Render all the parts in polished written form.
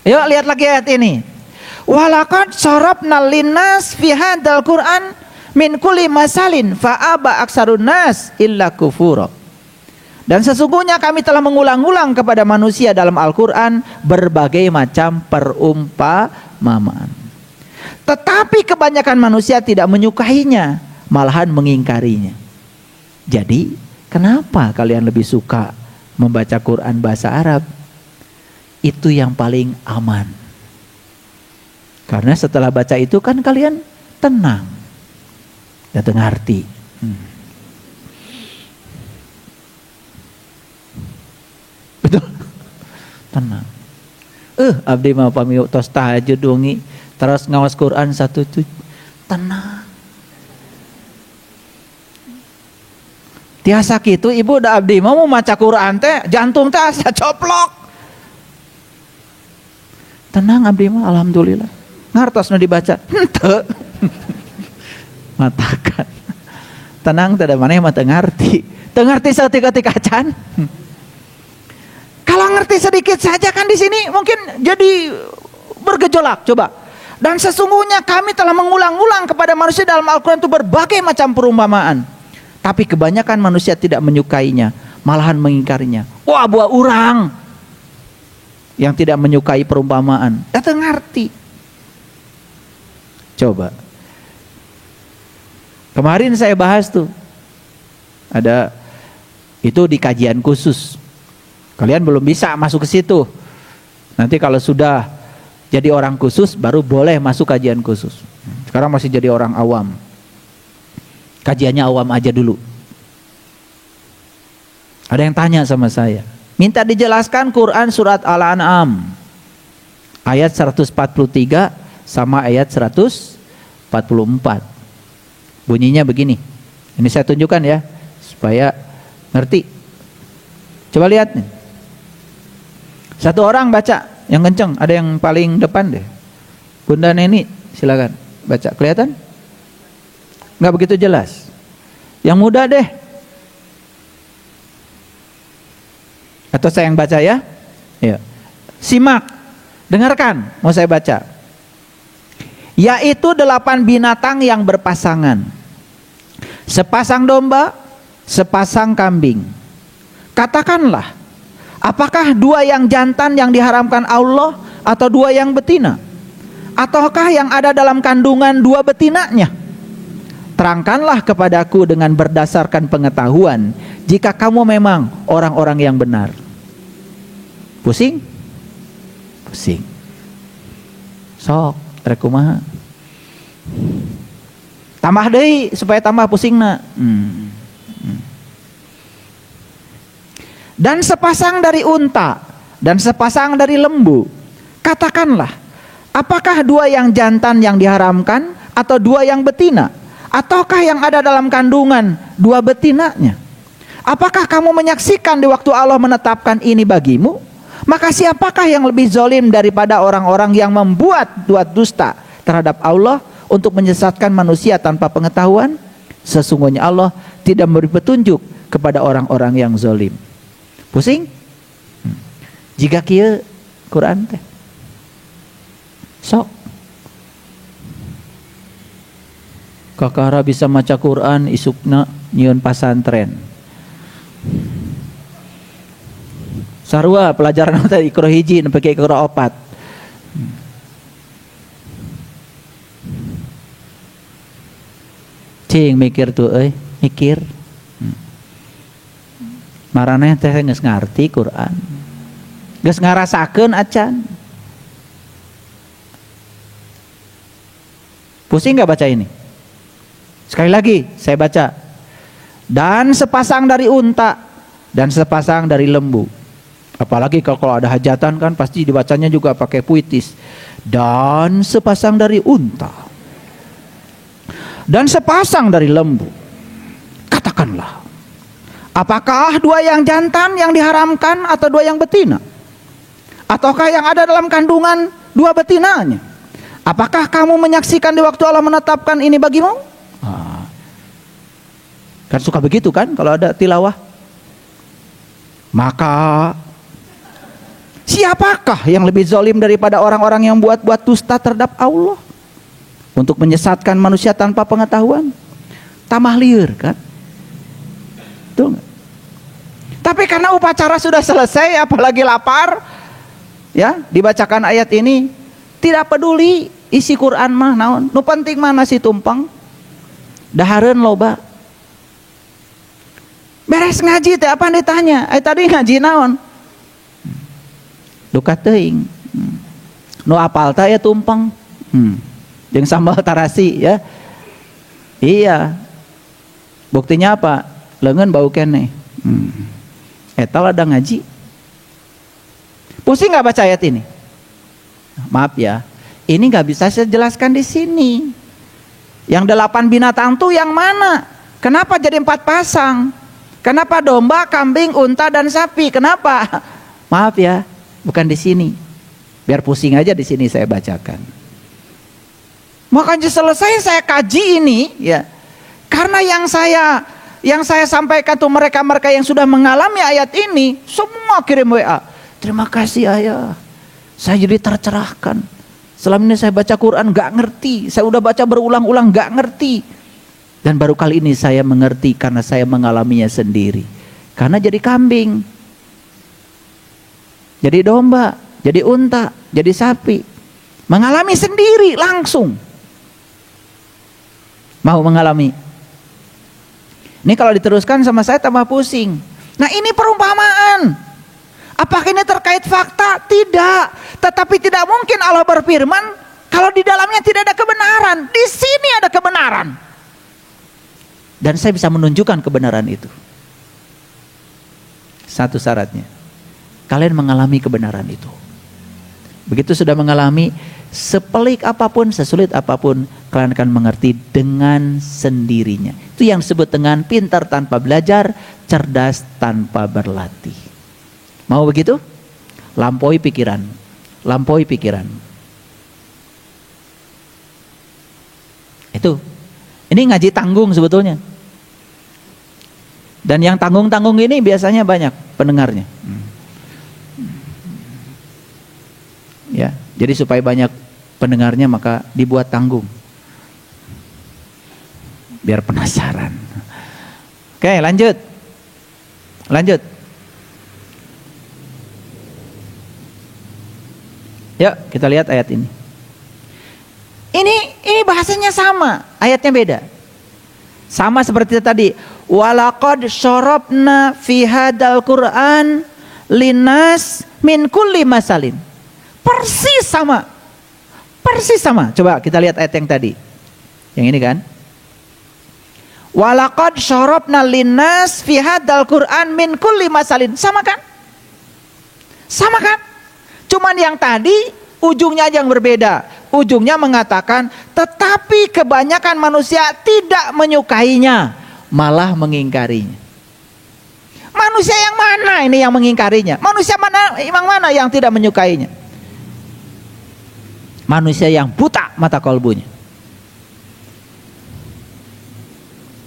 Yuk lihat lagi ayat ini. Walaqad sarafna linnas fi hadzal Qur'an min kulli masalin fa aba aksarun nas illa kufura. Dan sesungguhnya kami telah mengulang-ulang kepada manusia dalam Al-Qur'an berbagai macam perumpamaan. Tetapi kebanyakan manusia tidak menyukainya, malahan mengingkarinya. Jadi, kenapa kalian lebih suka membaca Quran bahasa Arab? Itu yang paling aman. Karena setelah baca itu kan kalian tenang. Dan ngerti. Betul. Tenang. Abdi mau pamiu tos tahajud dongi, terus ngawas Quran satu tuh. Tenang. Tiasa gitu ibu da abdi mau maca Quran teh jantung teh asa coplok. Tenang abdi mah alhamdulillah. Ngartos nu dibaca. Henteu. Matakan. Tenang teh da maneh mah teu ngarti. Teu ngarti saeutik-eutik acan. Kalau ngerti sedikit saja kan di sini mungkin jadi bergejolak. Coba. Dan sesungguhnya kami telah mengulang-ulang kepada manusia dalam Al-Quran itu berbagai macam perumpamaan. Tapi kebanyakan manusia tidak menyukainya, malahan mengingkarinya. Wah, buah urang yang tidak menyukai perumpamaan. Datang ngerti. Coba. Kemarin saya bahas tuh. Ada itu di kajian khusus. Kalian belum bisa masuk ke situ. Nanti kalau sudah jadi orang khusus baru boleh masuk kajian khusus. Sekarang masih jadi orang awam. Kajiannya awam aja dulu. Ada yang tanya sama saya, minta dijelaskan Quran surat Al-An'am ayat 143 sama ayat 144. Bunyinya begini. Ini saya tunjukkan ya supaya ngerti. Coba lihat nih. Satu orang baca yang kenceng, ada yang paling depan deh. Bunda Neni silakan baca. Kelihatan? Nggak begitu jelas. Yang muda deh. Atau saya yang baca ya? Ya. Simak, dengarkan, mau saya baca. Yaitu 8 binatang yang berpasangan. Sepasang domba, sepasang kambing. Katakanlah, apakah 2 yang jantan yang diharamkan Allah atau 2 yang betina? Ataukah yang ada dalam kandungan 2 betinanya? Terangkanlah kepadaku dengan berdasarkan pengetahuan jika kamu memang orang-orang yang benar. Pusing? Pusing. Sok, rek kumaha? Tambah deui supaya tambah pusingna. Dan sepasang dari unta dan sepasang dari lembu. Katakanlah, apakah 2 yang jantan yang diharamkan atau 2 yang betina? Ataukah yang ada dalam kandungan 2 betinanya? Apakah kamu menyaksikan di waktu Allah menetapkan ini bagimu? Maka siapakah yang lebih zalim daripada orang-orang yang membuat dusta terhadap Allah untuk menyesatkan manusia tanpa pengetahuan? Sesungguhnya Allah tidak memberi petunjuk kepada orang-orang yang zalim. Pusing? Jika kieu Quran teh. Sok. Kakara bisa maca Quran isukna nyieun pasantren. Sarua pelajaran tadi ikro hiji nepi ka ikro 4. Cing mikir tuh mikir. Maraneh teh geus ngarti Quran. Geus ngarasakeun acan. Pusing enggak baca ini? Sekali lagi saya baca. Dan sepasang dari unta dan sepasang dari lembu. Apalagi kalau ada hajatan kan pasti dibacanya juga pakai puitis. Dan sepasang dari unta dan sepasang dari lembu. Katakanlah, apakah 2 yang jantan yang diharamkan atau 2 yang betina? Ataukah yang ada dalam kandungan 2 betinanya? Apakah kamu menyaksikan di waktu Allah menetapkan ini bagimu? Kan suka begitu kan kalau ada tilawah. Maka Siapakah yang lebih zalim daripada orang-orang yang buat-buat dusta terhadap Allah untuk menyesatkan manusia tanpa pengetahuan? Tamah liur kan? Tuh. Tapi karena upacara sudah selesai, apalagi lapar, ya, dibacakan ayat ini, tidak peduli isi Quran mah naon, nu penting mah nasi tumpeng. Dahareun loba. Beres ngaji teh apa ditanya? Tadi ngaji naon? Duka teuing. Nu apal teh ya tumpeng. Jeung sambal tarasi ya. Iya. Buktinya apa? Leungeun bau keneh. Eta lada ngaji. Pusing nggak baca ayat ini? Maaf ya, ini nggak bisa saya jelaskan di sini. Yang 8 binatang tuh yang mana? Kenapa jadi 4 pasang? Kenapa domba, kambing, unta dan sapi? Kenapa? Maaf ya, bukan di sini. Biar pusing aja di sini saya bacakan. Makanya selesai saya kaji ini, ya. Karena yang saya sampaikan tuh mereka yang sudah mengalami ayat ini, semua kirim WA. Terima kasih ayah, saya jadi tercerahkan. Selama ini saya baca Quran gak ngerti, saya udah baca berulang-ulang gak ngerti. Dan baru kali ini saya mengerti karena saya mengalaminya sendiri. Karena jadi kambing, jadi domba, jadi unta, jadi sapi. Mengalami sendiri langsung. Mau mengalami? Ini kalau diteruskan sama saya tambah pusing. Nah ini perumpamaan. Apakah ini terkait fakta? Tidak. Tetapi tidak mungkin Allah berfirman kalau di dalamnya tidak ada kebenaran. Di sini ada kebenaran. Dan saya bisa menunjukkan kebenaran itu. Satu syaratnya, kalian mengalami kebenaran itu. Begitu sudah mengalami, sepelik apapun, sesulit apapun, kalian akan mengerti dengan sendirinya. Itu yang disebut dengan pintar tanpa belajar, cerdas tanpa berlatih. Mau begitu? Lampaui pikiran. Lampaui pikiran. Itu. Ini ngaji tanggung sebetulnya. Dan yang tanggung-tanggung ini biasanya banyak pendengarnya. Ya, jadi supaya banyak pendengarnya maka dibuat tanggung. Biar penasaran. Oke, lanjut. Lanjut. Yuk kita lihat ayat ini. Ini bahasanya sama, ayatnya beda. Sama seperti tadi. Walaqad syarabna fi hadzal Qur'an linnas min kulli masalin. Persis sama. Persis sama. Coba kita lihat ayat yang tadi. Yang ini kan? Walaqad syarabna linnas fi hadzal Qur'an min kulli masalin. Sama kan? Sama kan? Cuman yang tadi ujungnya aja yang berbeda. Ujungnya mengatakan tetapi kebanyakan manusia tidak menyukainya, malah mengingkarinya. Manusia yang mana ini yang mengingkarinya? Manusia mana yang tidak menyukainya? Manusia yang buta mata kolbunya.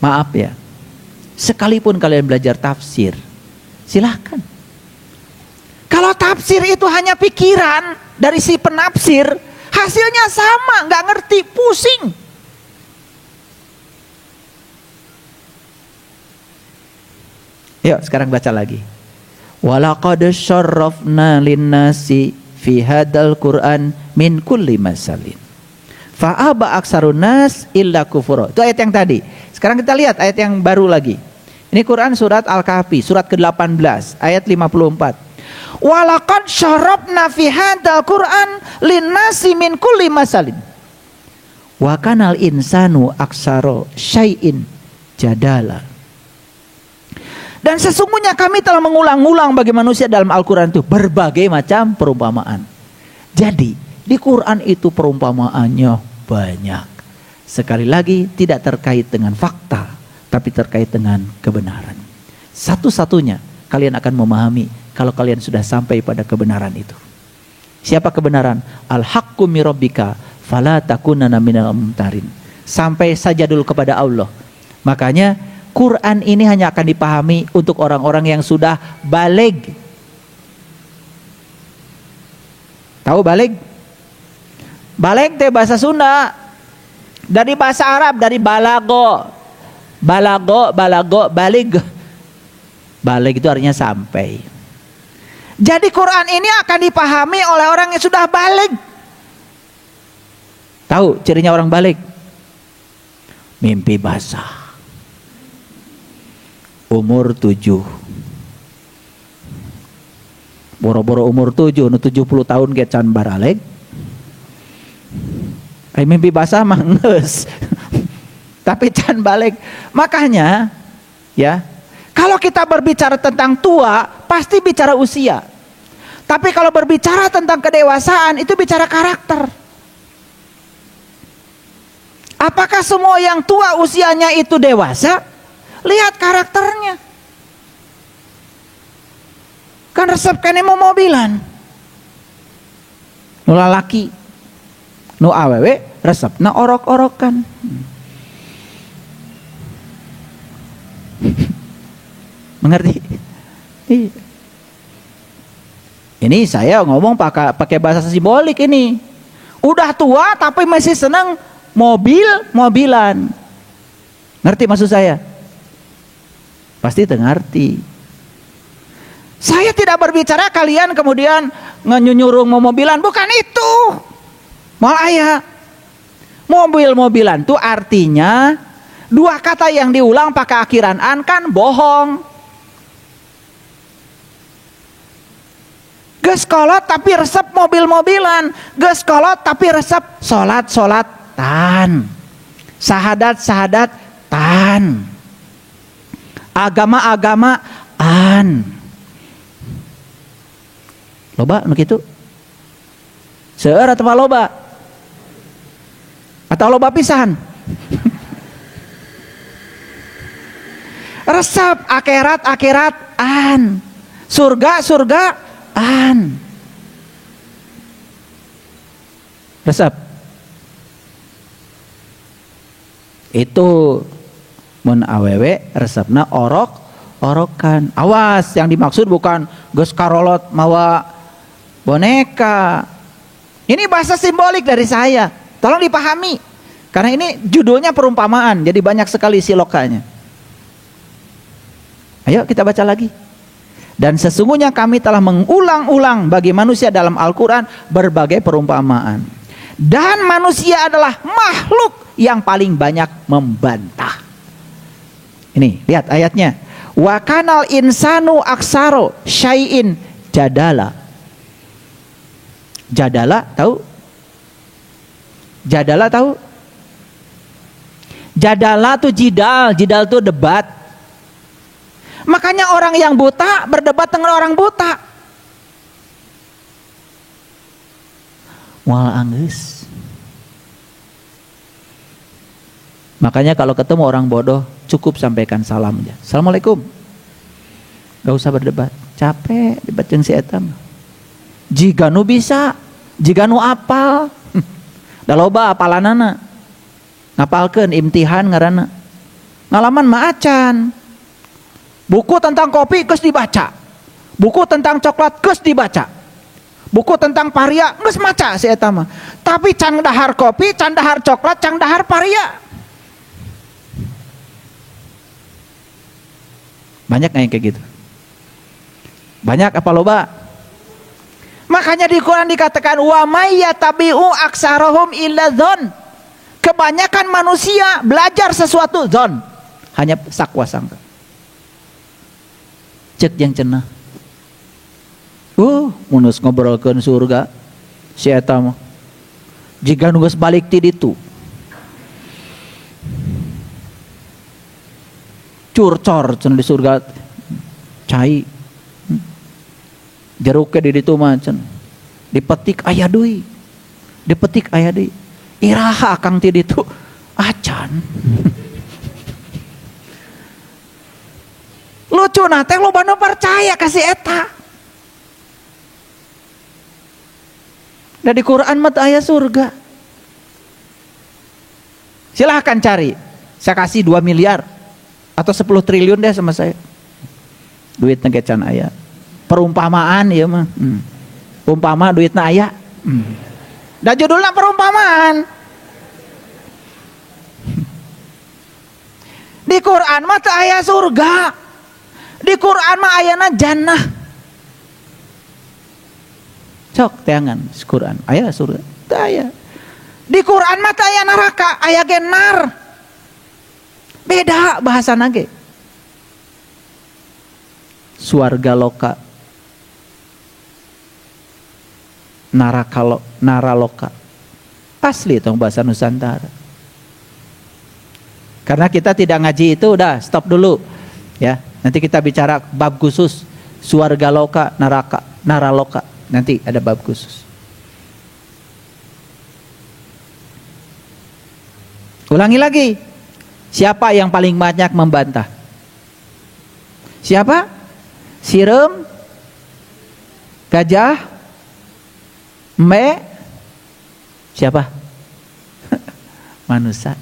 Maaf ya, sekalipun kalian belajar tafsir, silahkan. Kalau tafsir itu hanya pikiran dari si penafsir, hasilnya sama, nggak ngerti, pusing. Yuk sekarang baca lagi. Walaqad syarrafna linnasi fi hadzal Qur'an min kulli masalin. Fa'aba aksarun nas illa kufura. Itu ayat yang tadi. Sekarang kita lihat ayat yang baru lagi. Ini Quran surat Al-Kahfi, surat ke-18, ayat 54. Walaqad syarabna fi hadzal Qur'an linnasi min kulli masalin. Wa kanal insanu aksara syai'in jadala. Dan sesungguhnya kami telah mengulang-ulang bagi manusia dalam Al-Quran itu berbagai macam perumpamaan. Jadi di Quran itu perumpamaannya banyak. Sekali lagi tidak terkait dengan fakta, tapi terkait dengan kebenaran. Satu-satunya kalian akan memahami kalau kalian sudah sampai pada kebenaran itu. Siapa kebenaran? Al-haqqu mir rabbika fala takunanna minal mumtarin. Sampai saja dulu kepada Allah. Makanya Quran ini hanya akan dipahami untuk orang-orang yang sudah baligh. Tahu balig? Balig teh bahasa Sunda. Dari bahasa Arab, dari balago. Balago, balig. Balig itu artinya sampai. Jadi Quran ini akan dipahami oleh orang yang sudah balig. Tahu cirinya orang balig? Mimpi basah. Umur 7. Boro-boro umur 7, 70 tahun ke can baraleg. Mimpi basah mah nges. Tapi can balik. Makanya ya, kalau kita berbicara tentang tua, pasti bicara usia. Tapi kalau berbicara tentang kedewasaan, itu bicara karakter. Apakah semua yang tua usianya itu dewasa? Lihat karakternya. Kan resep kene mau mobilan. Nu lalaki, nu awewe resepna orok-orokan. Mengerti? Ini saya ngomong pakai bahasa simbolik ini. Udah tua tapi masih senang mobilan. Ngerti maksud saya? Pasti ngerti. Saya tidak berbicara kalian kemudian nyuruh mau mobilan, bukan itu. Malah ya, mobil-mobilan itu artinya dua kata yang diulang pakai akhiran an kan bohong. Geus kolot tapi resep mobil-mobilan, geus kolot tapi resep salat-salatan, sahadat-sahadatan, agama-agamaan. Loba nu kitu? Seueur atau loba? Atau loba pisan? Resep akhirat-akhiratan, surga-surgaan. Resep. Itu mun awewe resepna orokan. Awas, yang dimaksud bukan geus karolot mawa boneka. Ini bahasa simbolik dari saya. Tolong dipahami. Karena ini judulnya perumpamaan, jadi banyak sekali silokanya. Ayo kita baca lagi. Dan sesungguhnya kami telah mengulang-ulang bagi manusia dalam Al-Quran berbagai perumpamaan. Dan manusia adalah makhluk yang paling banyak membantah. Ini, lihat ayatnya. Wa kanal insanu aksaro syai'in jadala. Jadala tahu? Jadala tahu? Jadala tuh jidal tuh debat. Makanya orang yang buta berdebat dengan orang buta. Moal anggeus. Makanya kalau ketemu orang bodoh cukup sampaikan salam aja. Assalamualaikum. Gak usah berdebat. Capek debat jeung si eta mah. Jika nu bisa, jika nu apal, da loba apalanana, ngapalkeun imtihan ngaranna, ngalaman mah acan. Buku tentang kopi geus dibaca, buku tentang coklat geus dibaca, buku tentang paria geus maca si eta mah. Tapi can dahar kopi, can dahar coklat, can dahar paria. Banyak yang kayak gitu. Banyak apa loba? Makanya di Quran dikatakan wa may yatabi'u aksarahum illa dzon. Kebanyakan manusia belajar sesuatu dzon, hanya sakwa sangka. Cek yang cenah. Munus ngobrolkeun surga si eta mah. Jika nu geus balik ti ditu. Curcor cenah di surga cai. Jeruk ke di ditu mah cenah. Dipetik aya deui. Dipetik aya deui. Iraha kang ti ditu acan. Lucu na teh loba nu percaya ka si eta. Da di Quran mah aya surga. Silahkan cari. Saya kasih 2 miliar atau 10 triliun deh sama saya. Duitna ge can aya. Perumpamaan ya mah. Umpama duitna aya. Dan judulnya perumpamaan. Di Quran mah teu aya surga. Di Quran mah ayana jannah. Sok teangan Quran aya surga? Teu aya. Di Quran mah teu aya neraka, aya ge nar. Beda bahasana ge. Swarga loka, naraloka. Asli tong bahasa Nusantara. Karena kita tidak ngaji itu, udah stop dulu ya. Nanti kita bicara bab khusus swarga loka, neraka, naraloka. Nanti ada bab khusus. Ulangi lagi. Siapa yang paling banyak membantah? Siapa? Sirem, gajah, siapa? Manusia.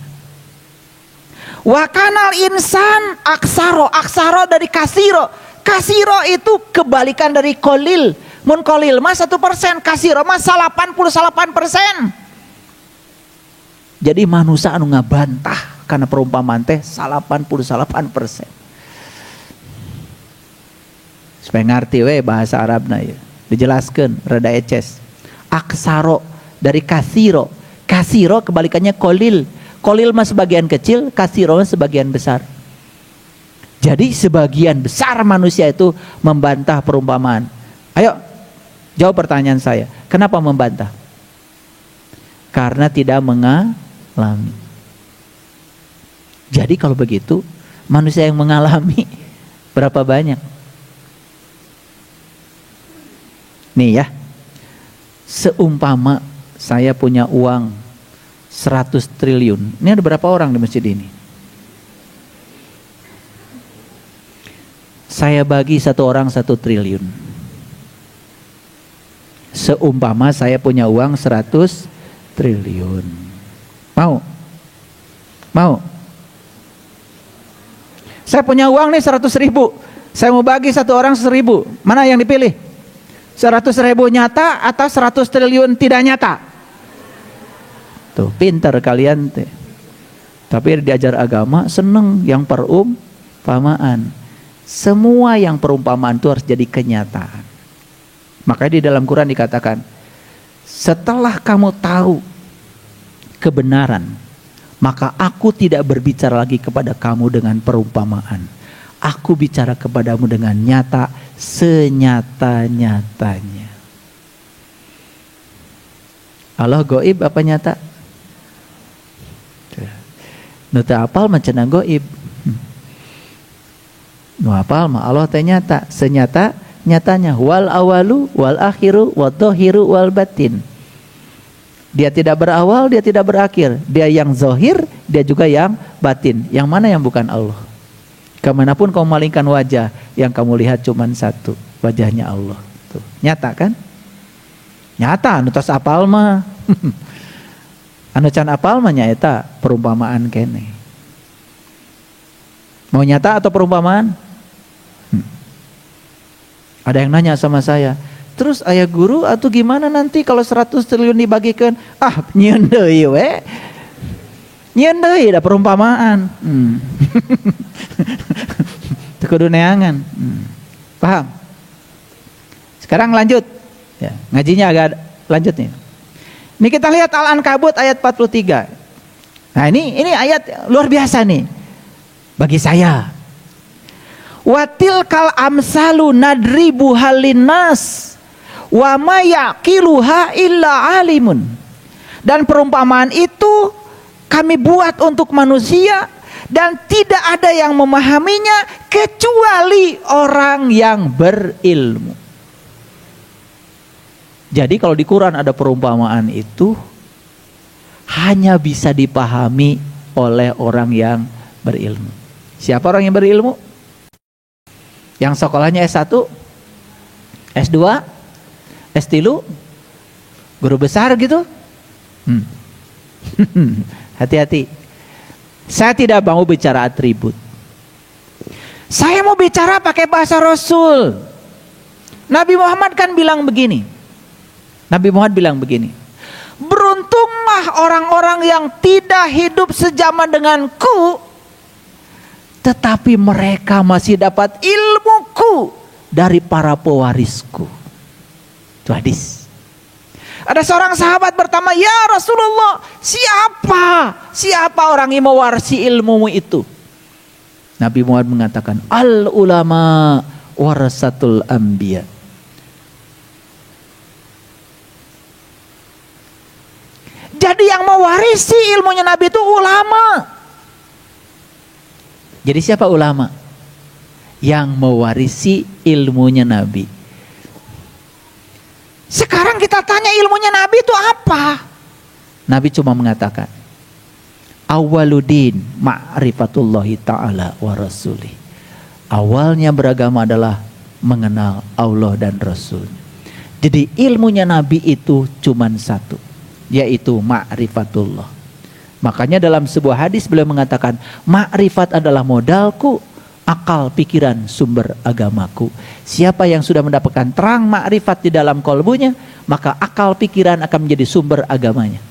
Wakanal insan aksaro dari kasiro. Kasiro itu kebalikan dari kolil. Mun kolil mah 1%, kasiro mah 88%. Jadi manusia anu ngabantah karena perumpamaan teh 88%. Supaya ngerti bahasa Arabna ya. Dijelaskan rada eces. Aksaro dari kasiro. Kasiro kebalikannya kolil. Kolil mah sebagian kecil, kasiro mah sebagian besar. Jadi sebagian besar manusia itu membantah perumpamaan. Ayo jawab pertanyaan saya. Kenapa membantah? Karena tidak mengalami. Jadi kalau begitu manusia yang mengalami berapa banyak? Nih ya, seumpama saya punya uang 100 triliun. Ini ada berapa orang di masjid ini? Saya bagi satu orang 1 triliun. Seumpama saya punya uang 100 triliun. Mau? Mau? Saya punya uang nih 100 ribu. Saya mau bagi satu orang 1.000. Mana yang dipilih? 100.000 nyata atau 100 triliun tidak nyata? Tuh, pintar kalian teh. Tapi diajar agama seneng yang perumpamaan. Semua yang perumpamaan itu harus jadi kenyataan. Makanya di dalam Quran dikatakan, setelah kamu tahu kebenaran, maka aku tidak berbicara lagi kepada kamu dengan perumpamaan. Aku bicara kepadamu dengan nyata, senyata-nyatanya. Allah goib apa nyata? Nu teu apal mah cenah goib. Nu apal mah Allah teh nyata, senyata-nyatanya. Wal awalu wal akhiru wad dhahiru wal batin. Dia tidak berawal, dia tidak berakhir. Dia yang zahir, dia juga yang batin. Yang mana yang bukan Allah? Kemanapun kau malingkan wajah, yang kamu lihat cuma satu, wajahnya Allah. Tuh, nyata kan? Nyata, anu tos apal mah. Anu can apal mah nyaeta perumpamaan kene. Mau nyata atau perumpamaan? Ada yang nanya sama saya, terus ayah guru atau gimana nanti kalau 100 triliun dibagikan? Ah, nyieun deui we. Nyieun deui da perumpamaan. Teu kudu neangan. Paham? Sekarang lanjut. Ya, ngajinya agak lanjut nih. Ini kita lihat Al-Ankabut ayat 43. Nah, ini ayat luar biasa nih bagi saya. Watil kal amsalu nadribu halinas wa ma yaqiluha illa alimun. Dan perumpamaan itu kami buat untuk manusia dan tidak ada yang memahaminya kecuali orang yang berilmu. Jadi kalau di Quran ada perumpamaan itu hanya bisa dipahami oleh orang yang berilmu. Siapa orang yang berilmu? Yang sekolahnya S1, S2, S3, guru besar gitu. Hati-hati. Saya tidak mau bicara atribut. Saya mau bicara pakai bahasa Rasul. Nabi Muhammad kan bilang begini. Nabi Muhammad bilang begini, beruntunglah orang-orang yang tidak hidup sejaman denganku, tetapi mereka masih dapat ilmuku dari para pewarisku. Itu hadis. Ada seorang sahabat bertanya, ya Rasulullah, siapa orang yang mewarisi ilmumu itu? Nabi Muhammad mengatakan, al ulama warasatul anbiya. Jadi yang mewarisi ilmunya Nabi itu ulama. Jadi siapa ulama? Yang mewarisi ilmunya Nabi. Sekarang kita tanya ilmunya Nabi itu apa? Nabi cuma mengatakan, awwaluddin ma'rifatullahi ta'ala wa rasulih. Awalnya beragama adalah mengenal Allah dan Rasul. Jadi ilmunya Nabi itu cuma satu, yaitu ma'rifatullah. Makanya dalam sebuah hadis beliau mengatakan, ma'rifat adalah modalku, akal, pikiran, sumber agamaku. Siapa yang sudah mendapatkan terang ma'rifat di dalam kolbunya, maka akal, pikiran akan menjadi sumber agamanya.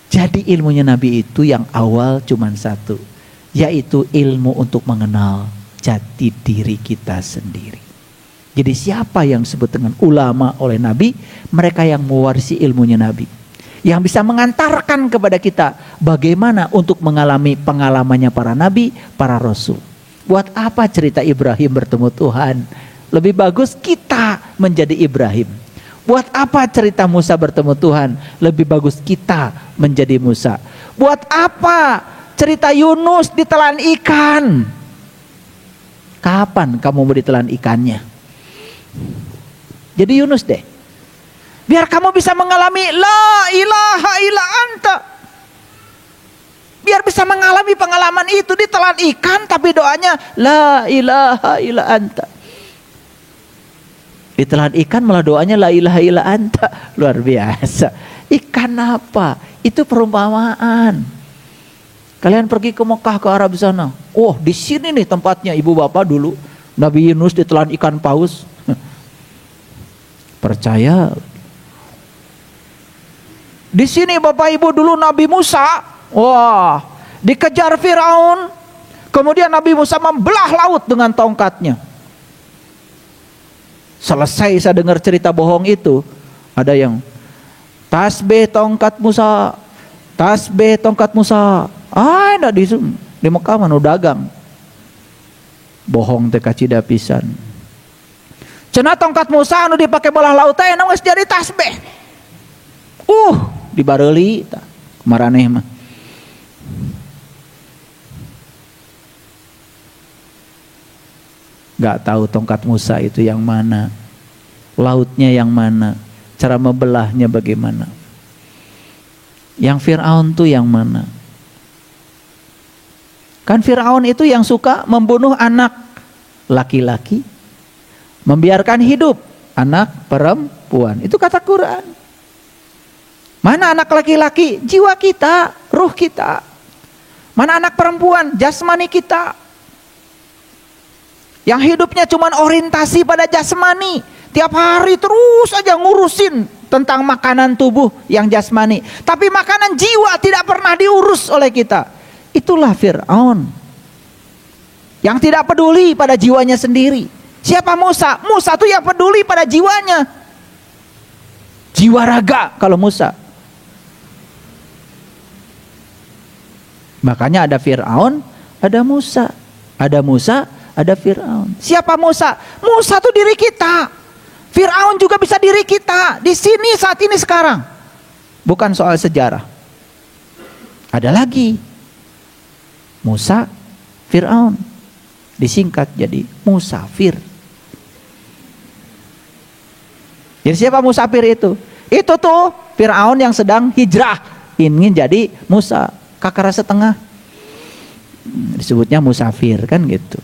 Jadi ilmunya Nabi itu yang awal cuma satu, yaitu ilmu untuk mengenal jati diri kita sendiri. Jadi siapa yang disebut dengan ulama oleh Nabi? Mereka yang mewarisi ilmunya Nabi, yang bisa mengantarkan kepada kita bagaimana untuk mengalami pengalamannya para nabi, para rasul. Buat apa cerita Ibrahim bertemu Tuhan? Lebih bagus kita menjadi Ibrahim. Buat apa cerita Musa bertemu Tuhan? Lebih bagus kita menjadi Musa. Buat apa cerita Yunus ditelan ikan? Kapan kamu mau ditelan ikannya? Jadi Yunus deh. Biar kamu bisa mengalami la ilaha illa anta. Biar bisa mengalami pengalaman itu, ditelan ikan tapi doanya la ilaha illa anta. Ditelan ikan malah doanya la ilaha illa anta. Luar biasa. Ikan apa? Itu perumpamaan. Kalian pergi ke Mekah, ke Arab sana. Oh, di sini nih tempatnya ibu bapak dulu Nabi Yunus ditelan ikan paus. Percaya. Di sini bapak ibu dulu Nabi Musa, wah, dikejar Firaun, kemudian Nabi Musa membelah laut dengan tongkatnya. Selesai saya dengar cerita bohong itu, ada yang tasbih tongkat Musa, tasbih tongkat Musa. Ada di Mekah manu dagang. Bohong teh kacida pisan. Cenah tongkat Musa anu dipake belah laut teh geus jadi tasbih. Dibareuli tah maraneh mah. Gak tahu tongkat Musa itu yang mana, lautnya yang mana, cara membelahnya bagaimana. Yang Fir'aun tuh yang mana? Kan Fir'aun itu yang suka membunuh anak laki-laki, membiarkan hidup anak perempuan. Itu kata Quran. Mana anak laki-laki? Jiwa kita, ruh kita. Mana anak perempuan? Jasmani kita. Yang hidupnya cuma orientasi pada jasmani, tiap hari terus aja ngurusin tentang makanan tubuh yang jasmani, tapi makanan jiwa tidak pernah diurus oleh kita. Itulah Fir'aun yang tidak peduli pada jiwanya sendiri. Siapa Musa? Musa tuh yang peduli pada jiwanya, jiwa raga kalau Musa. Makanya ada Fir'aun, ada Musa. Ada Musa, ada Fir'aun. Siapa Musa? Musa itu diri kita. Fir'aun juga bisa diri kita. Di sini saat ini sekarang. Bukan soal sejarah. Ada lagi. Musa, Fir'aun. Disingkat jadi Musafir. Jadi siapa Musafir itu? Itu tuh Fir'aun yang sedang hijrah. Ingin jadi Musa. Kakara setengah. Disebutnya Musafir kan gitu.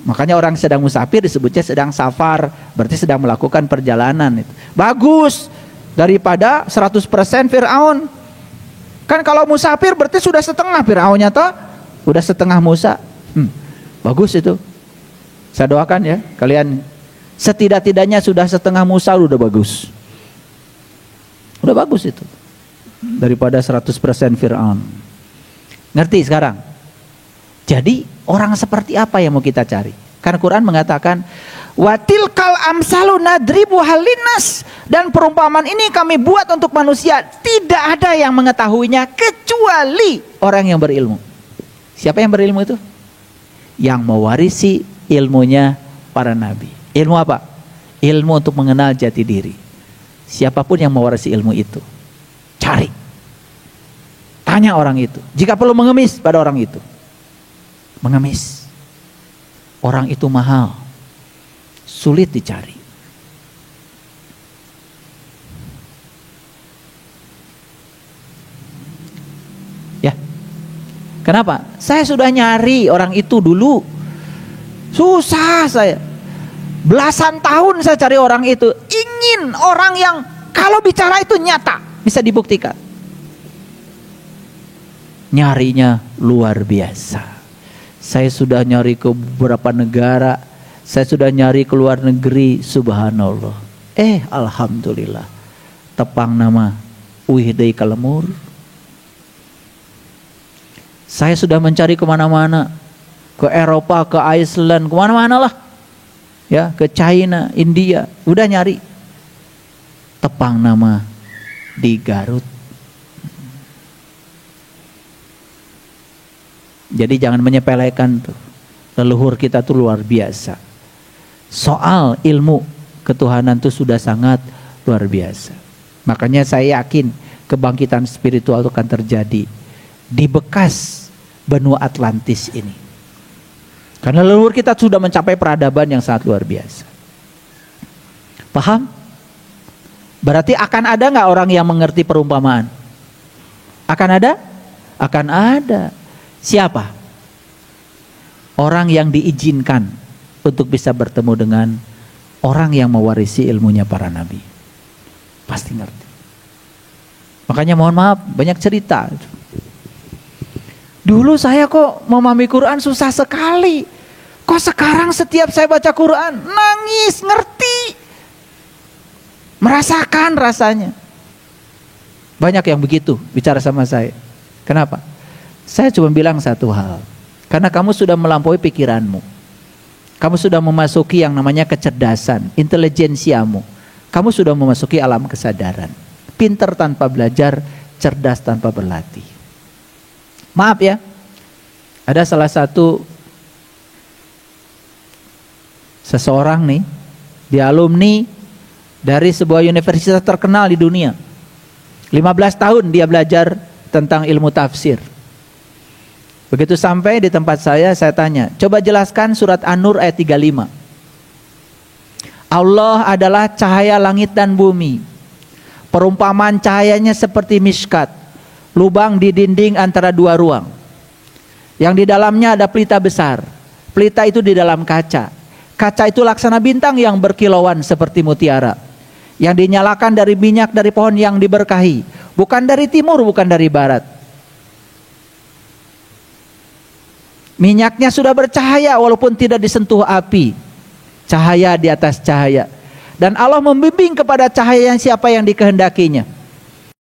Makanya orang sedang musafir disebutnya sedang safar, berarti sedang melakukan perjalanan itu. Bagus daripada 100% Fir'aun. Kan kalau musafir berarti sudah setengah Fir'aunnya toh, udah setengah Musa. Bagus itu. Saya doakan ya, kalian Setidak-tidaknya sudah setengah Musa udah bagus. Udah bagus itu. Daripada 100% Fir'aun. Ngerti sekarang? Jadi orang seperti apa yang mau kita cari? Karena Quran mengatakan watilkal amsalu nadribu halinas, dan perumpamaan ini kami buat untuk manusia, tidak ada yang mengetahuinya kecuali orang yang berilmu. Siapa yang berilmu itu? Yang mewarisi ilmunya para nabi. Ilmu apa? Ilmu untuk mengenal jati diri. Siapapun yang mewarisi ilmu itu, cari, tanya orang itu. Jika perlu mengemis pada orang itu, mengemis. Orang itu mahal, sulit dicari. Ya, kenapa? Saya sudah nyari orang itu dulu, susah saya. Belasan tahun saya cari orang itu. Ingin orang yang kalau bicara itu nyata, bisa dibuktikan. Nyarinya luar biasa. Saya sudah nyari ke beberapa negara, saya sudah nyari ke luar negeri, subhanallah. Alhamdulillah. Tepang nama Uihdai Kalemur. Saya sudah mencari kemana-mana, ke Eropa, ke Iceland, kemana-mana lah. Ya, ke China, India, udah nyari. Tepang nama di Garut. Jadi jangan menyepelekan tuh. Leluhur kita tuh luar biasa. Soal ilmu ketuhanan tuh sudah sangat luar biasa. Makanya saya yakin kebangkitan spiritual itu akan terjadi di bekas benua Atlantis ini. Karena leluhur kita sudah mencapai peradaban yang sangat luar biasa. Paham? Berarti akan ada nggak orang yang mengerti perumpamaan? Akan ada? Akan ada. Siapa? Orang yang diizinkan untuk bisa bertemu dengan orang yang mewarisi ilmunya para nabi. Pasti ngerti. Makanya mohon maaf, banyak cerita. Dulu saya kok memahami Quran susah sekali. Kok sekarang setiap saya baca Quran nangis, ngerti. Merasakan rasanya. Banyak yang begitu bicara sama saya. Kenapa? Saya cuma bilang satu hal. Karena kamu sudah melampaui pikiranmu. Kamu sudah memasuki yang namanya kecerdasan, intelijensiamu. Kamu sudah memasuki alam kesadaran. Pintar tanpa belajar, cerdas tanpa berlatih. Maaf ya. Ada salah satu seseorang nih, dia alumni dari sebuah universitas terkenal di dunia. 15 tahun dia belajar tentang ilmu tafsir. Begitu sampai di tempat saya tanya, coba jelaskan surat An-Nur ayat 35. Allah adalah cahaya langit dan bumi. Perumpamaan cahayanya seperti miskat, lubang di dinding antara dua ruang. Yang di dalamnya ada pelita besar. Pelita itu di dalam kaca. Kaca itu laksana bintang yang berkilauan seperti mutiara. Yang dinyalakan dari minyak dari pohon yang diberkahi. Bukan dari timur, bukan dari barat. Minyaknya sudah bercahaya walaupun tidak disentuh api. Cahaya di atas cahaya. Dan Allah membimbing kepada cahaya yang siapa yang dikehendakinya.